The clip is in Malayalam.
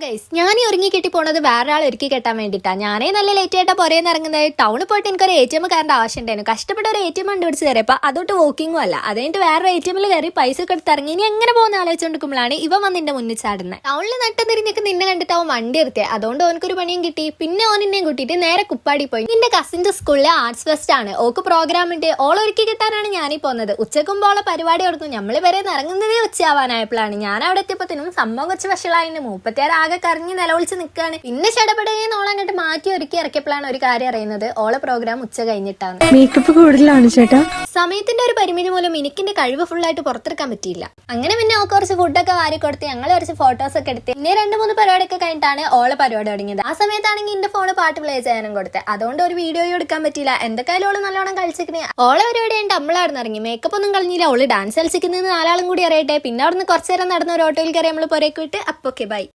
ഗൈസ്, ഞാൻ ഈ ഒരുങ്ങി കെട്ടി പോണത് വേറെ ആൾ ഒരുക്കി കെട്ടാൻ വേണ്ടിയിട്ടാ. ഞാനേ നല്ല ലേറ്റ് ആയിട്ടാ പുറേന്ന് ഇറങ്ങുന്നത്. ടൗണിൽ പോയിട്ട് എനിക്കൊരു ATM കാരൻ്റെ ആവശ്യം ഉണ്ടായിരുന്നു. കഷ്ടപ്പെട്ട ഒരു ATM കണ്ടുപിടിച്ച് കയറിയപ്പോൾ അതൊട്ട് വോക്കിങ്ങും അല്ല. അതിന്റെ വേറെ ATMൽ കയറി പൈസ ഒക്കെ എടുത്ത് ഇറങ്ങി. ഇനി എങ്ങനെ പോകുന്ന ആലോചിച്ചുകൊണ്ടിരിക്കുമ്പോഴാണ് ഇവ വന്ന് എന്റെ മുന്നിൽ ചാടുന്നത്. ടൗണിൽ നട്ടുതിരിഞ്ഞൊക്കെ നിന്നെ കണ്ടിട്ട് അവൻ വണ്ടി നിർത്തിയത്. അതുകൊണ്ട് ഓനക്കൊരു പണിയും കിട്ടി. പിന്നെ ഓൻ എന്നെയും കൂട്ടിയിട്ട് നേരെ കുപ്പാടി പോയി. എന്റെ കസിന്റെ സ്കൂളിലെ ആർട്സ് ഫെസ്റ്റ് ആണ്. ഓക്ക് പ്രോഗ്രാം ഉണ്ട്. ഓളെ ഒരുക്കി കിട്ടാനാണ് ഞാനീ പോകുന്നത്. ഉച്ചക്കുമ്പോൾ ഓളെ പരിപാടി കൊടുക്കും. നമ്മൾ വരെ ഇറങ്ങുന്നതേ ഉച്ചയാവാനായപ്പോഴാണ്. ഞാൻ അവിടെ എത്തിയപ്പോഴത്തേനും സംഭവം കുറച്ച് വഷളായിരുന്നു. 36 ആകെ കറങ്ങി നിലവിളിച്ച് നിൽക്കുകയാണ്. പിന്നെ ചടപടയെന്ന് ഓളെ അങ്ങോട്ട് മാറ്റി ഒരുക്കി ഇറക്കിയപ്പോഴാണ് ഒരു കാര്യം അറിയുന്നത്. ഓളെ പ്രോഗ്രാം ഉച്ച കഴിഞ്ഞിട്ടാണ്. മേക്കപ്പ് കൂടുതലാണ് ചേട്ടാ. സമയത്തിന്റെ ഒരു പരിമിതി മൂലം എനിക്കിന്റെ കഴിവ് ഫുള്ളായിട്ട് പുറത്തെടുക്കാൻ പറ്റിയില്ല. അങ്ങനെ പിന്നെ ഓക്ക് കുറച്ച് ഫുഡൊക്കെ വാരി കൊടുത്ത് ഞങ്ങൾ കുറച്ച് ഫോട്ടോസ് ഒക്കെ എടുത്ത് പിന്നെ 2-3 പരിപാടിയൊക്കെ കഴിഞ്ഞിട്ടാണ് ഓളെ പരിപാടി തുടങ്ങിയത്. ആ സമയത്താണെങ്കിൽ എന്റെ ഫോണ് പാട്ട് പ്ലേ ചെയ്യാനും കൊടുത്തത്. അതുകൊണ്ട് ഒരു വീഡിയോയും എടുക്കാൻ പറ്റിയില്ല. എന്തൊക്കെയായാലും ഓള് നല്ലോണം കളിച്ചിരിക്കണേ. ഓളെ പരിപാടി ഉണ്ട്. നമ്മളായിരുന്നു ഇറങ്ങി. മേക്കപ്പ് ഒന്നും കളഞ്ഞില്ല. ഓള് ഡാൻസ് കളിച്ചിരിക്കുന്നത് 4 ആളും കൂടി അറിയട്ടെ. പിന്നെ അവിടുന്ന് കുറച്ചു നേരം നടന്ന ഒരു ഓട്ടോയിൽ കയറി നമ്മൾ പുറേക്ക് വിട്ട്. അപ്പൊ ഓക്കെ ബൈ.